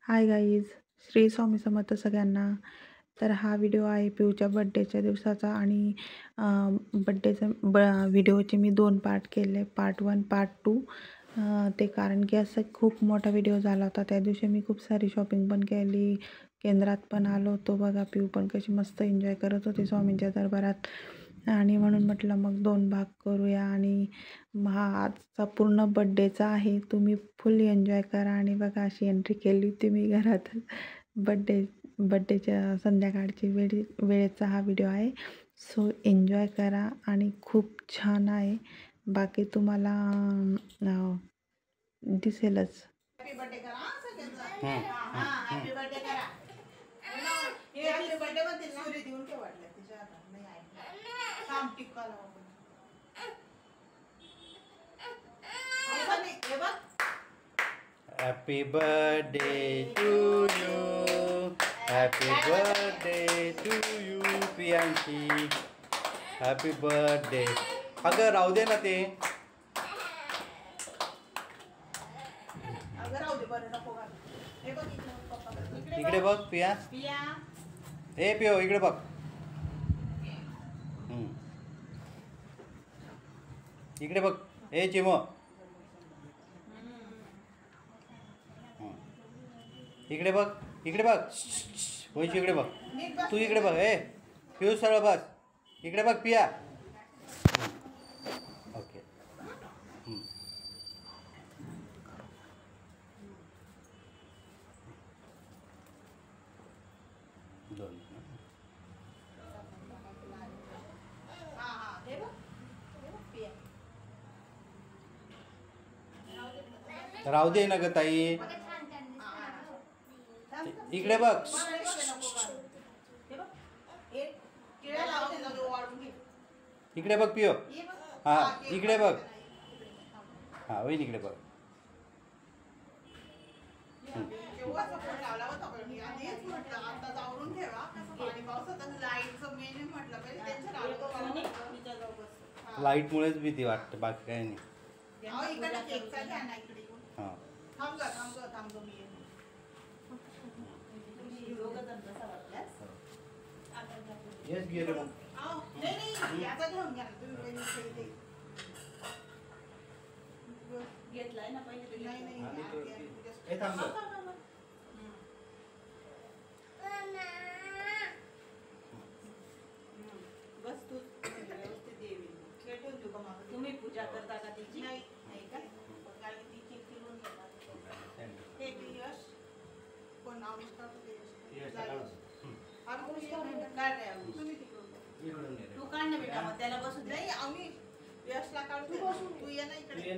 Hi guys, Shri Swami Samarth सगळ्यांना. तर हा व्हिडिओ आहे पिऊच्या बड्डेच्या दिवसाचा आणि व्हिडिओचे मी 2 पार्ट केले, पार्ट 1 पार्ट 2. ते कारण की असं खूप मोठा व्हिडिओ झाला होता. त्या दिवशी मी खूप सारी शॉपिंग पण केली, केंद्रात पण आलो होतो. बघा पिऊ पण कशी मस्त एन्जॉय करत होती स्वामींच्या दरबारात. आणि म्हणून म्हटलं मग 2 भाग करूया. आणि हा आजचा पूर्ण बड्डेचा आहे, तुम्ही फुल एन्जॉय करा. आणि बघा अशी एंट्री केली होती मी घरात. बड्डेच्या संध्याकाळची वेळेचा हा व्हिडिओ आहे. सो एन्जॉय करा आणि खूप छान आहे. बाकी तुम्हाला दिसेलच. हॅपी बर्थडे करा सगळ्यांना. हॅपी बर्थडे करा. हे हॅपी बर्थडे मध्ये सूर्य देऊन ठेव वाटलं तिच्या हातात नाही ऐकलं. काम टिक्का लावा. हे बघ. Happy birthday to you. Happy birthday to you, Priyanshi. Happy birthday. अगं राहू दे ना ते. अगं राहू दे बरं नको घाल. हे बघ पप्पा. इकडे बघ पिया. पिया. ए पियो इकडे बघ. इकडे बघ. ए चिमो. इकडे बघ. इकडे बघ. वैशू इकडे बघ. तू इकडे बघ. ए पिऊ सरळ बस. इकडे बघ पिया. ओके. दोन. हे बघ. पिया. राहू दे ना ग ताई. इकडे बघ. इकडे बघ पियो. हा इकडे बघ. हा वही इकडे बघ. लाईटमुळेच भीती वाटते, बाकी काही नाही. हा येस गेले मग. घेतलाय ना पहिले. हे थांब. बस तू व्यवस्थित देवी ठेवून देऊ का मग? तुम्ही पूजा करता का तिची? नाही का? कारण तिची फिरून घेणार. हे यश कोण नाव तू काढ ना बेटा, मग त्याला बसू दे. नाही आम्ही यशला काढू. तू ये ना इकडे.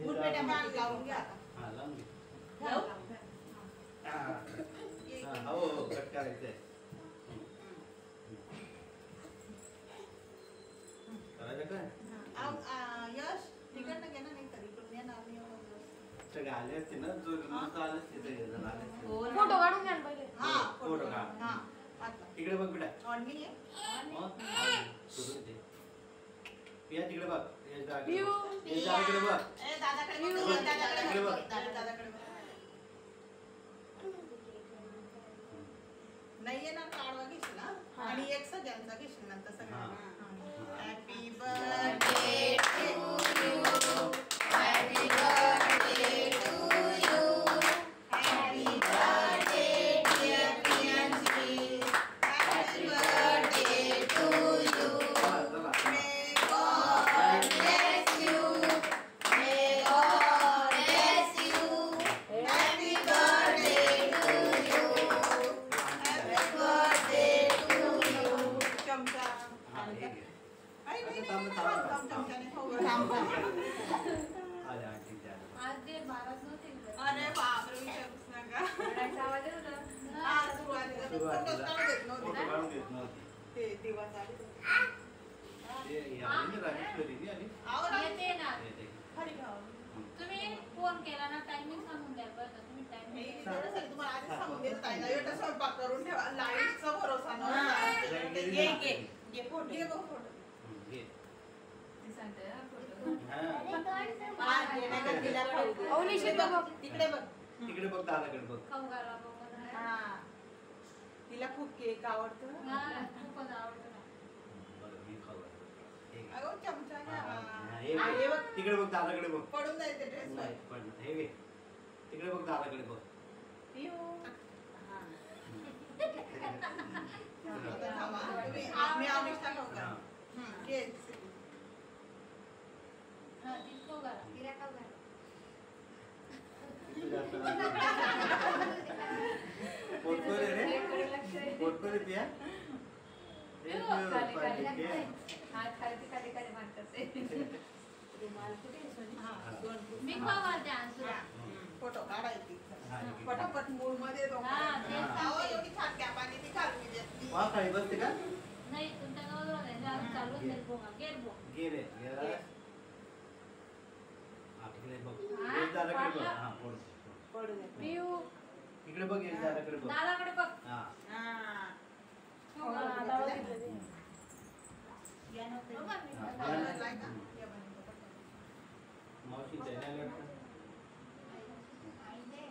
उठ बेटा, मान लावून घ्या. हा लावून घे. लावू? हो कट करायचंय. यश तिकडनं घे ना, नाही तरी पण येणार नाही. सगळे आले असते ना, जो नुसतं आले असते ते जण आले असते. फोटो काढून घ्या पहिले. हा फोटो काढ. हा इकडे बघ बेटा. ऑन मी आहे. सुरू दे. पिया तिकडे बघ. पिऊ. इकडे बघ. ए दादाकडे बघ. दादाकडे बघ. दादाकडे बघ. नाही येणार काढवा घेशील ना, आणि एक सगळ्यांचा घेशील नंतर सगळ्यांना. Happy birthday to you. Happy birthday to you. Happy birthday dear Priyanshi. Happy birthday to you. May God bless you. May God bless you. Happy birthday to you. Happy birthday to you. चमचा. अरे बापरे, विचारूच नका. ते दिवा चालू. तुम्ही phone केला ना, टायमिंग सांगून द्या. बरं तुम्ही टायमिंग तुम्हाला आधीच सांगून देत आहे ना, एवढा स्वयंपाक करून ठेवा. लाईटचा भरोसा नव्हता. घे फोटो. घे बघ फोटो. सांगते. तिकडे बघ. तिकडे बघ दादाकडे बघ. खाऊ घाला बघा. हा तिला खूप केक आवडतो हा, खूपच आवडतं ना. बरं, मी खाऊ घालतो. हे घे. अगं चमचा घ्या. हा, हा, हे हे बघ. बघ तिकडे बघ दादाकडे बघ. पडून जायचे ड्रेस नाही, पण हे घे. तिकडे बघ दादाकडे बघ. मी आवडीचा खाऊ का? घे. हा, ती खाऊ घाला. तिला खाऊ घाला. पोटकोर आहे रे. पोटकोर आहे पिया. पिऊ, खाली खाली लागते. हात खाली मारतात. रुमाल कुठे आहे सोनी? हा, दोन फूट. मी खाऊ घालते अंशूला. फोटो काढायची हा, हे घे. पटापट मूड मध्ये येतो. हा, तेच अहो, सांगते. एवढी छान कॅप आणि ती खालून घेतली. वा, खाली बसते का? नाही तुमच्या गावाला नाही जाऊन चालूच नाही बोगा गेर बो. घे रे, घे रे. हा, तिकडे बघ. हा, हे दादाकडे बघ. पडलं. हा, पड. पडू दे. पिऊ इकडे बघ, हे दादाकडे बघ. दादाकडे बघ. हा. हा. खाऊ घाला. हा, दादा घेतलं. घेतलं. या नव्हते. बघा मी हा. खाऊ घाला. आवडलाय का? या बनवतो पटकन. मावशी त्याने वाटतं.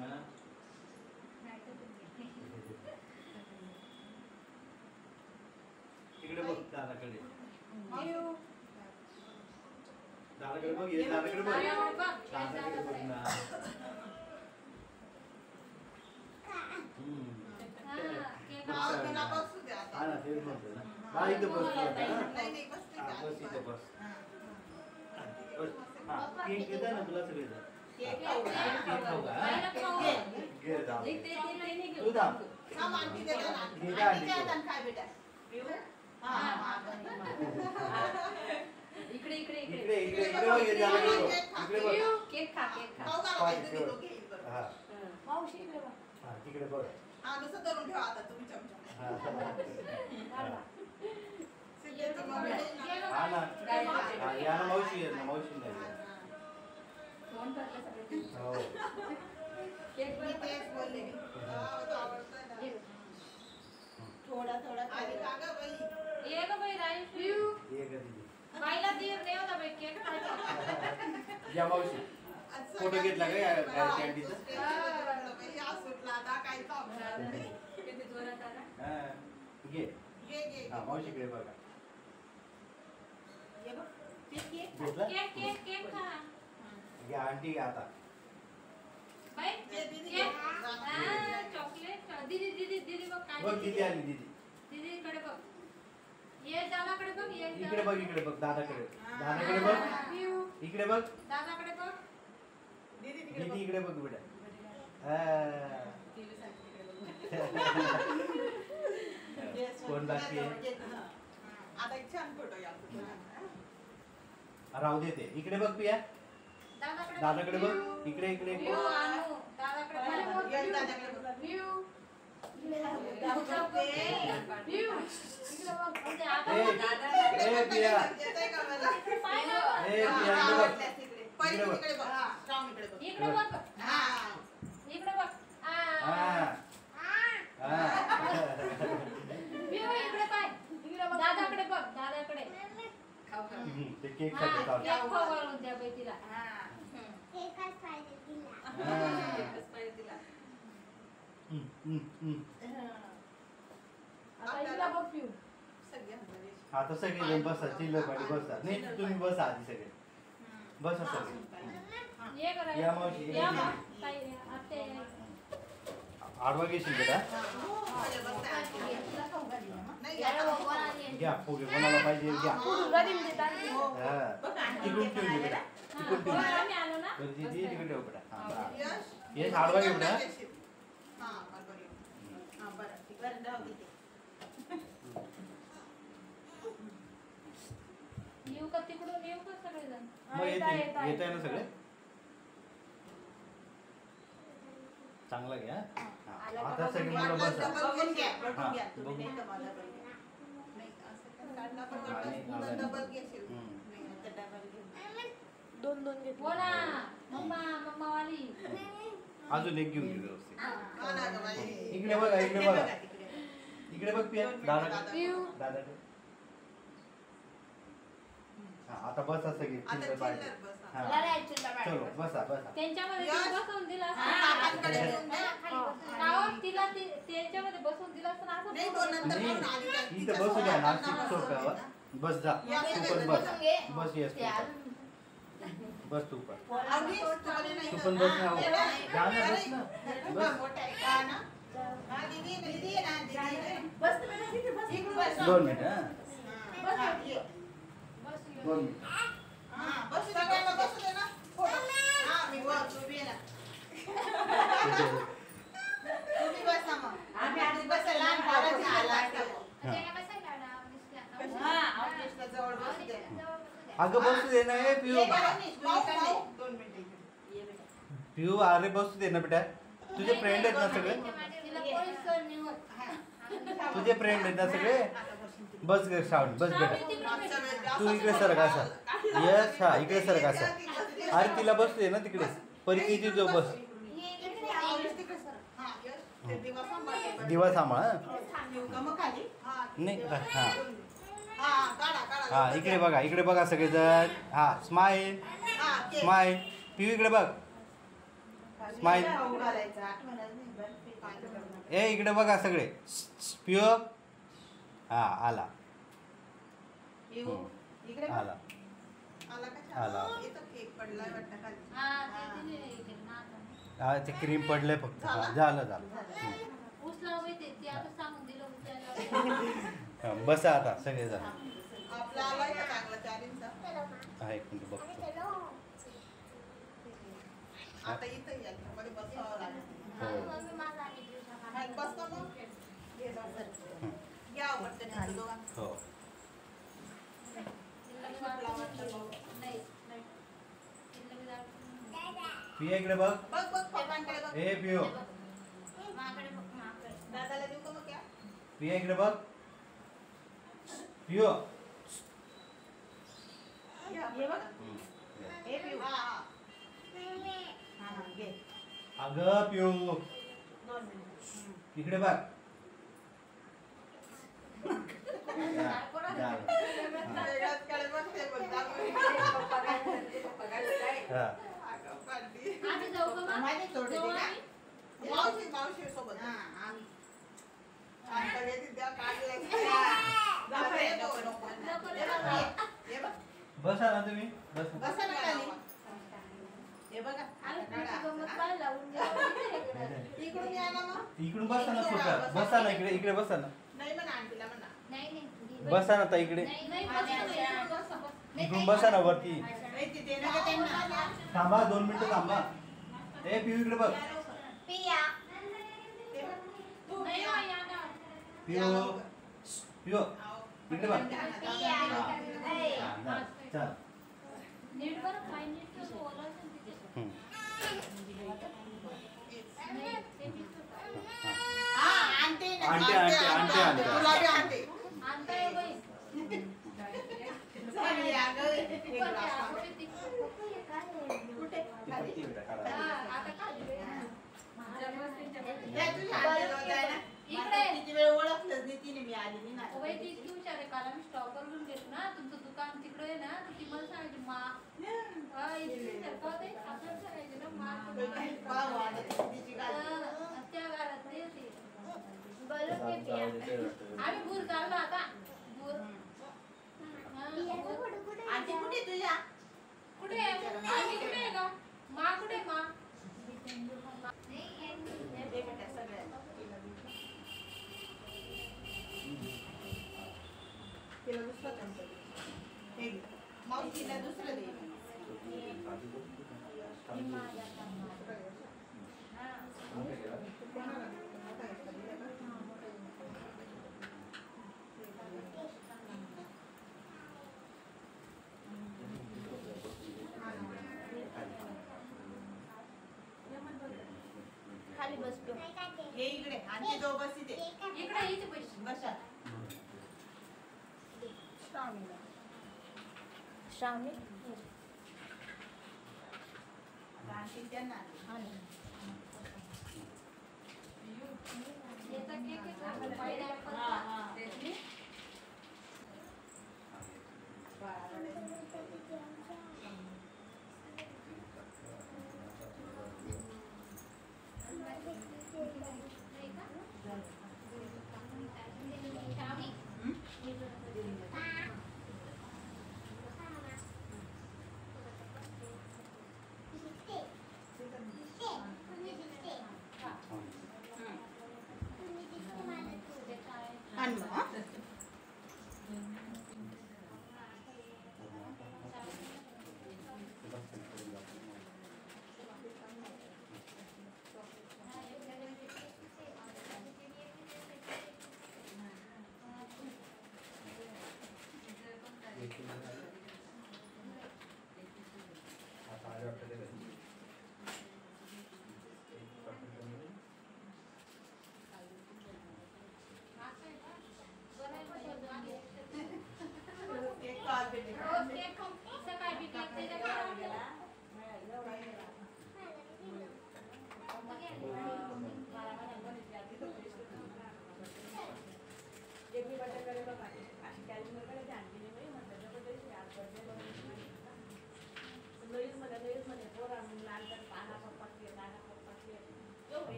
हा? तिकडे बघ दादाकडे. पिऊ. दादाकडे बघ, हे दादाकडे बघ. दादाकडे बघ. दादाकडे बघ ना. हा, केक हा, त्याला बसू दे आता. हा ना, तेच म्हणतो ना. हा, इथं बस तू आता, हा? नाही, नाही, बसते हा, का? बस इथं बस. हा. बस. हा, केक देता ना तुला सगळे देता. केक खाऊ का? केक खाऊ का? पहिलं खाऊ घे. घाला. घे रे दादा. ते नाही घेऊ. तू थांब. थांब, आंटी दे ना. घे का आंटी आंटी काय को? आता काय बेटा? हा, हा, हा. इकडे इकडे इकडे इकडे इकडे बघ, हे दादाकडे बघ. इकडे बघ. पिऊ, केक खा केक खा. खाऊ घाला पाहिजे तुम्ही दोघे येईल बरं. हा, मावशी इकडे बघ. हा, तिकडे बघ. हा, नुसतं धरून ठेवा आता तुम्ही चमचा. हा, घाला. सिद्धेचं मम्मी आहे ना. हा ना. हा, या ना मावशी आहे ना, मावशी नाही आहे. फोन करते सगळे. हो. केक मी बघ. तेच बोलले मी. हा, तो आवडतोय ना. ये. थोडा थोडा आणि का गं बाई? ये ग बाई राई पिऊ. ये का दीदी. बाईला दीर नाही होता बाई केक खायचा. या मावशी. असं फोटो काय घेतला का या हा, कॅन्टीनचा? हा, सुटला आता काहीच ऑप्शन नाही. किती जोरात आला. हा. घे. घे, घे, हा, घे. मावशीकडे बघा. ये बघ. ते केक. घेतला? केक केक केक खा. घ्या आंटी घ्या आता. बाई घे, दीदी, केक. घे. हा, चॉकलेट दीदी दीदी दीदी बघ काय बघ किती आली दीदी. दीदीकडे बघ. ये दादाकडे बघ ये इकडे बघ, इकडे बघ दादाकडे. दादाकडे बघ. पिऊ. इकडे बघ. दादाकडे बघ. दीदी तिकडे दीदी बघ. इकडे बघ बेटा. हा. Yes, कोण बाकी आहे? हा. आता एक छान फोटो या राहू दे ते. इकडे बघ पिया. दादाकडे बघ. इकडे इकडे. पिऊ आणू. दादाकडे बघ. या दादाकडे बघ. पिऊ. दाखवते. पिऊ. इकडे बघ. म्हणजे आता ए, दादा ए पिया. येतंय का मला? पाहिलं. ए पिया हा, इकडे बघ. आवडल्यास तिकडे. पहिले इकडे बघ. तिकडे बघ. हा, श्रावण इकडे बघ. इकडे बघ. हा. इकडे बघ. हा. हा. पिऊ इकडे पाय. दादाकडे बघ. दादाकडे. खाऊ का? ते केक हा, खाते चालू. केक खाऊ घालून द्या बाई तिला. हा. हा. एकच पाहिजे तिला. आता इकडे बघ पिऊ. सगळे हंगारे. आता सगळे जण बसा. चिल्लर पाठी बसा. नाही तुम्ही बसा आधी सगळे. बसा सगळे. ये करा. या मावशी, या या. मग. ताई, आत्या या. आडवा घेशील बेटा. हो, खाली बसते आजी. नाही, याला आता बघवा आली. घ्या फुगे कोणाला पाहिजे घ्या. हा. बघ आणखी तिकडून ते ठेवून दे बेटा. हा, तिकडून ठेवून बघ, दे. आम्ही आलो ना. बरं, दीदी तिकडे ठेव बेटा. हा, बरं. यश. यश आडवा घे बेटा. हा, बरोबर आहे. हा, बरं. ठीक आहे. राहू दे ते. येऊ का तिकडून येऊ का सगळेजण. मग येते येत आहे ना सगळे. चांगला घ्या. हा. आता सगळी मुलं वाटलं बसा. डबल घेऊन घ्या. हा, बघून घ्या. तुम्ही बघू. नाही तर मला डबल घ्या. नाही, असं पण काढला पण हा, नाही, वाटलं आलं. डबल घेशील. हम्म. नाही, तर डबल घेऊन. बोला मम्मा मम्मा वाली. अजून एक घेऊन घे व्यवस्थित. हा ना गं बाई. इकडे बघा, इकडे हे बघा. तिकडे. इकडे बघ पिया. दोन मिनिटं दादा दादा. पिऊ. दादा. हा, आता बसा सगळे आता चिल्लर पाहिजे. चिल्लर बस. हा लढायचं चलो बसा बसा. त्यांच्यामध्ये यश. तिला बसवून दिला काकांकडे देऊन द्या. तिला त्यांच्यामध्ये बसवून दिला असतं ना असं नाही तो नंतर नाही करून आधी त्या- इथं तिच्या बसू द्या सोबत नाशिक त्यांना सोप्यावर. बसवून बस जा या तू सगळ्या पण बस. बसून बस येस तू पण. बस तू पण. द्या. अगदी तुला नाही तू तर- पण बस ना. हा, हो. बेटा. जा ना बस ना. अरे, बस. मोठा आहे का ना? हा, दीदी आहे ना, दीदी आहे ना, दीदी आहे ना. बस तुम्ही ना तिथे बस. इकडून बस. 2 मिनिट हा. हा, ये. 2 मिनिट. हा, बस सगळ्यांना बसू दे ना. फोटो. हा, मी वर, तू बी आहे ना. तुम्ही बसा मग. आम्ही आधी बसायला लहान पोरांचा आला असता मग. हा, ऑफिसला जवळ बसू दे. अगं बसू दे ना ए पिऊ. ये का रमेश, पाहू, पाहू. 2 मिनिटं इकडे. ये बेटा. पिऊ अरे बसू दे ना बेटा. तुझे फ्रेंड आहेत ना सगळे. हा. तुझे फ्रेंड आहेत ना सगळे. आता बसून तिकडे. बस ग श्रावण बस बेटा. मागच्या वेळेस तू इकडे सरक असा. यस हा इकडे सरक असा. अरे तिला बसू दे ना तिकडे. परिकीची जो बस. दिवा सांभाळ हा. नाही हा हा इकडे बघा सगळेजण. हा स्माईल स्माईल. पिऊ इकडे बघ. स्माईल. ए इकडे बघा सगळे. पिऊ हा आला आला आला. हा ते क्रीम पडलंय फक्त. हा झालं झालं. हा, बसा आता सगळेजण. हा एक मिनिट बघतो. आता इथं या मध्ये बसावं लागेल. हो बसतो मग घ्या वाटतं नाही दोघांना. हो पिया इकडे बघ. बघ बघ पप्पांकडे बघ. ए पियो दादाला देऊ का मग क्या? पिया इकडे बघ. पियो हे बघ. हे पिऊ. हा हा. हा, घे. अगं पियो 2 मिनिट. इकडे बघ. झालं. वेगळ्याचकडे बघते बोलता. हा. अगं, पांडी. आम्ही जाऊ का मग? माहिती सोडली ती का? मावशी सोबत. आमच्याकडे ती त्या काढलं. नको रे, नको, नको. हे बघ, हे बघ. बसा ना तुम्ही बस. बसा ना खाली. हे बघा. आम्ही पुढची गंमत पाहायला लावून गेलो. इकडून या ना मग. इकडून बसा ना सोप्यावर. बसा ना इकडे इकडे बसा ना. नाही म्हणा आंटीला म्हणा. बसा ना ताई इकडे. नाही, बसा ना. इकडून बसा ना वरती. नाही, ती दे ना गं त्यांना. थांबा 2 मिनिटं थांबा. ए पिऊ इकडे बघ. ते बघ. तू नाही, या. या ना. पिऊ पिऊ आओ. इकडे बघ. हा. हा, चल. नीट बरं, काय नीट तर बोलायचं ना तिथे. हम्म. नाही, ते नीट होतं. हा, आंटी ना. Aunty, aunty, aunty. तुला बी आंटी. आणताय बाई. चालेल, अगं. हे कुठे ग्लास त्या? माग. कुठे ती? कुठे? ती पत्ती बेटा हा, काढा. आता काय? या तुझ्या आंटीजवळ जाय ना. इकडे. मला किती वेळ ओळखलंच नाही तिने, मी आली नाही ना. ओ बाई, ती इतकी हुशार आहे. काल आम्ही स्टॉकवर घेऊन गेलो ना, तुमचं दुकान तिकडे आहे ना, तर ती मला सांगायची, मा. हा, इतकी हुशार. का ते? असं सांगायची ना, मा. पाव वाढत तिची गाडी. हा, त्या घरात नाही होती. आम्ही गुर चाललो आता. गुर. हा, गुर. आंटी कुठे तुझ्या? कुठे आहे? आम्ही कुठे आहे का? मा कुठे आहे, मा? दे बेटा सगळ्यांना. तिला दुसरं त्यांचं दे. हे घे. मावशीला दुसरं दे. खाली बसतो. हे इकडे आंटी जो बस इथे. इकडे इथे पैसे. बसा. श्रावणी. आता आंटी त्यांना आली. याचा केक आहे का? पायनॅपल. हा, हा. त्यातली? बाळाला दे.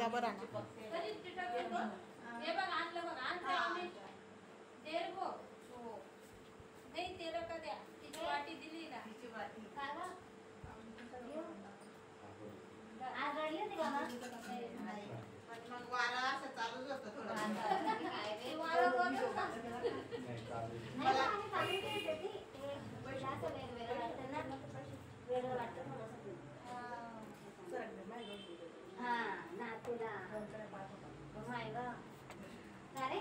डबा आणा. तरी चिटक घेतो. हे बघ आणलं बघ आणलं आम्ही. दे रे भाऊ. हो. नाही ते रका द्या. तिची वाटी दिली ना. तिची वाटी. काय गं? आज रडली होती का मग? नाही. पण मग वारा असं चालूच होतं थोडं. ते वारं बोलत ना. नाही का आम्ही सांगितली होती ती. ते असं वेगवेगळं वाटतं ना. वेगळं वाटतं थोडंसं ते. हा नातूला माय ग का रे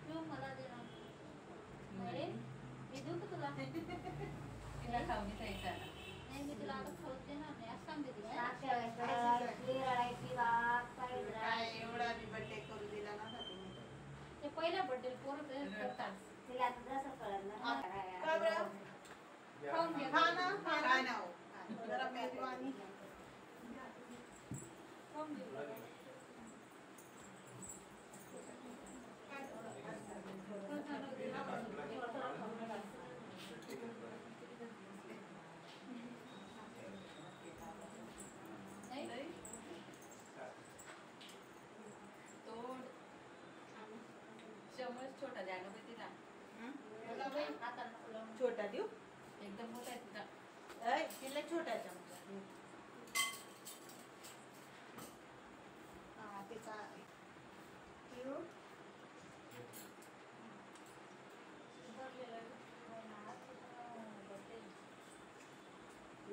तू मला दे ना. अरे मी देऊ का तुला? तिला खाऊन जायचं नाही मी तुला आता खाऊच देणार नाही असं सांगते ती. मागच्या वेळेस रडायची रडायची बाप काय काय एवढा मी बर्थडे करू दिला नव्हता तुम्ही. ते पहिल्या बर्थडे पोरं ते करतात. तिला आता जसं कळलं ना का बरं? खाऊन घे. खा ना काय ना हो. जरा मेजवानी. खाऊन घे. नाही? तोड चमच छोटा द्या गं तिला तुला बाई हाताला नको लावू. छोटा देऊ. एकदम मोठा आहे तिला ऐ, तिला छोटा चमचा. हा तिचा देऊ.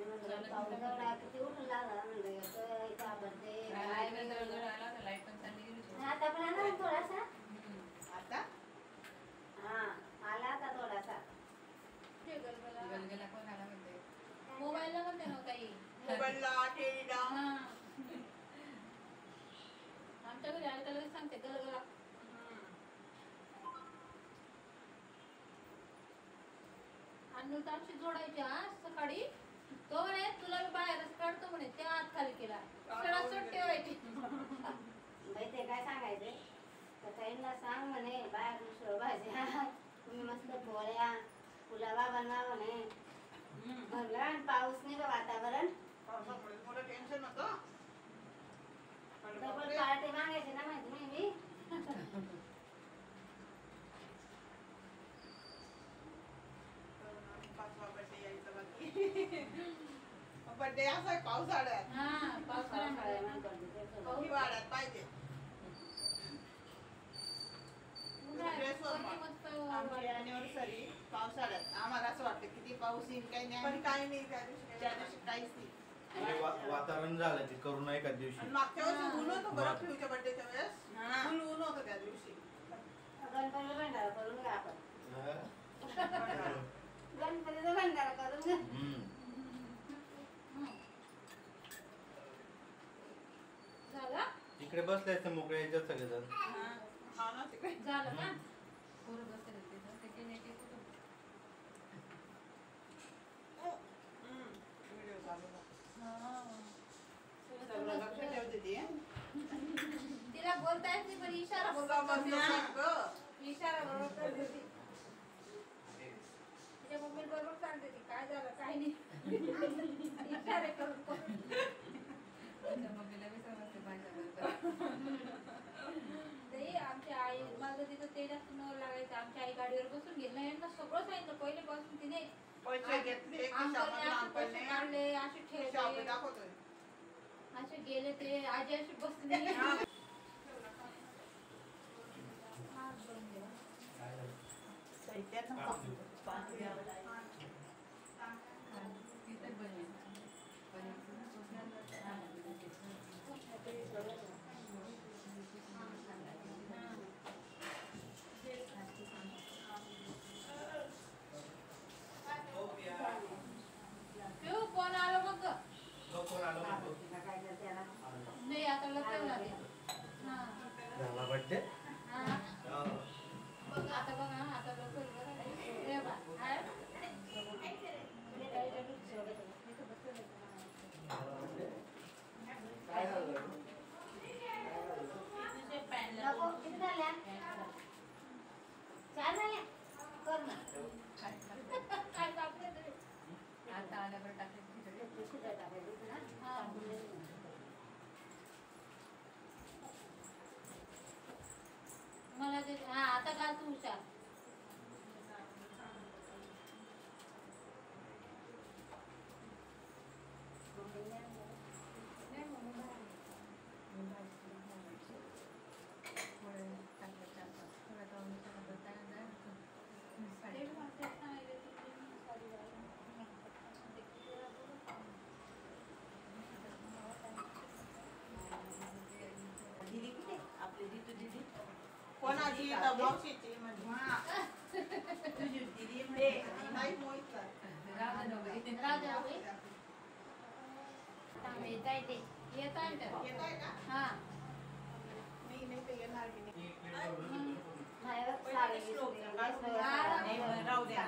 किती उठून लागला म्हणलं याचा birthday, लाईट काय जवळ आला होता लाईट पण चालली गेली होती. आता पण आला ना थोडासा आता हा आला आता थोडासा ते गलगला. गलगला कोण आला म्हणते मोबाईलला म्हणते ना काही. मोबाईलला टेलीला. हा. आमच्या घरी आले तर लगेच सांगते गलगला. अन्नू तर आमची जोडायची आज सकाळी. तो म्हणे तुला मी बाहेरच काढतो म्हणे त्या आत खाली केला. सडासड ठेवायची. बाई ते काय सांगायचे तर ताईंना सांग म्हणे बाहेर उसळ भाज्या तुम्ही मस्त पोळ्या पुलावा बनवा म्हणे म्हणलं आणि पाऊस नाही का वातावरण पावसामुळे थोडं टेन्शन होतं. डबल पार्टी मागायची ना माहिती नाही मी पाचवा बर्थडे यायचा बाकी. बर्थडे असा आहे पावसाळ्यात. हा पावसाळ्यामध्ये. हिवाळ्यात पाहिजे. ड्रेस वर कोणी मस्त आमची अॅनिव्हर्सरी पावसाळ्यात. आम्हाला असं वाटतं किती पाऊस येईल काही नाही. पण काही नाही त्या दिवशी काहीच नाही. म्हणजे वातावरण झालं ते करू नाही एका दिवशी. आणि मागच्या वर्षी ऊन होतं बरं पिऊच्या बर्थडेच्या वेळेस. फुल ऊन होतं त्या दिवशी. गणपतीचा भंडारा करून घ्या आपण हा. गणपतीचा भंडारा करून घ्या हम्म. झाला इकडे बसलायचं मोकळे याच्यात सगळेजण. हा ना तिकडे. झालं का? पोरं बसले तिथं ते केले की कुठं व्हिडिओ चालू आहे. हा. सगळं लक्ष ठेवते ती. तिला बोलता येत नाही पण इशारा बोलवा बोलतो. बंद कर गं. इशारा बरोबर करते ती. तिच्या मम्मी बरोबर सांगते ती काय झालं काय नाही. इशारे करून करून. त्याच्या मम्मीला बी समजते भाषा ते आमची आई माझं तिथं ते जास्त न लागायचं. आमची आई गाडीवर बसून गेली नाही यांना सगळं सांगितलं पहिलेपासून तिने. पैसे घेतले अंकलने असे पैसे खिशामध्ये काढले असे ठेवले दाखवतोय. असे गेले ते आजी अशी बसली. तिथं बनले पिऊ कोण आलं बघ गं. कोण आलं म्हणतो? काय करते आता नाही आता लग्न झाले. हा झाला बर्थडे. हा बघ आता बघा आता लवकर बघा. हे बघ. मावशीची म्हणजे तुझी दीदी म्हणजे नाही मोहित राहू दे नवरी. राहू दे बाई. थांब, येत आहे ते. येत आहे ते. येत आहे का हा. मी नाही तर येणार की नाही माझ्यावर साडी दिसते. राहू द्या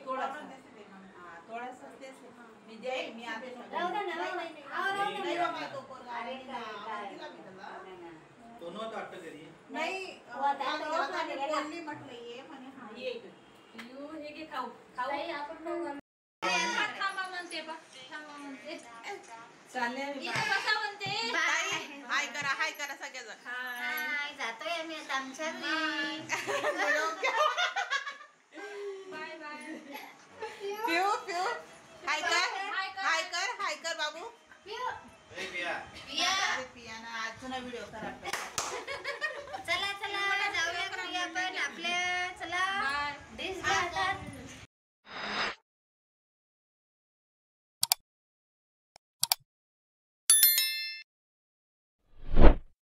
थोडंसं थोडंसं देते मी देईल मी आता राहू दे ना, राहू दे. आहो, राहू दे नाही ना. बाबा तो पोरगा अरे काय काय दिला मी त्याला. तो नव्हता वाटतं घरी. नाही होता तो, आता मी पण गेला. बोलली म्हटलं ये म्हणे हा ये इकडे. पिऊ, हे घे खाऊ. खाऊ. ताई, आपण दोघं- थांबा म्हणते बा. थांबा म्हणते. इथे बसा म्हणते. ताई हाय करा सगळेजण हाय, जातोय आम्ही आता आमच्या घरी. Bye bye. पिऊ हाय कर बाबू पिऊ. ए, पिया. पिया. पियाना आज जुना व्हिडिओ करा